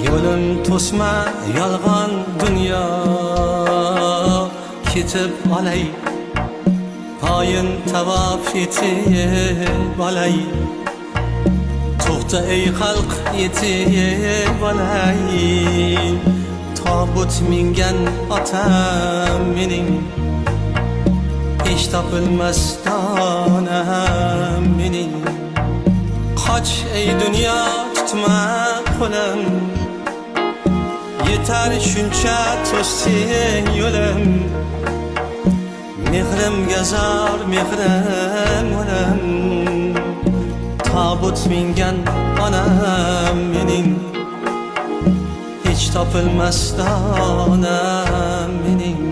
Yo'lim to'sma yolg'on dunyo, ketib olay poyin tavof yetib olay. To'xta ey xalq yetib olay, tobut mingan otam mening, ish topilmas donam mening. Qoch ey dunyo tutma qo'lim, yetar shuncha to'sding yo'lim. Mehrimga zor mehrim o'lim, tobut mingan onam mening, hech topilmas donam mening.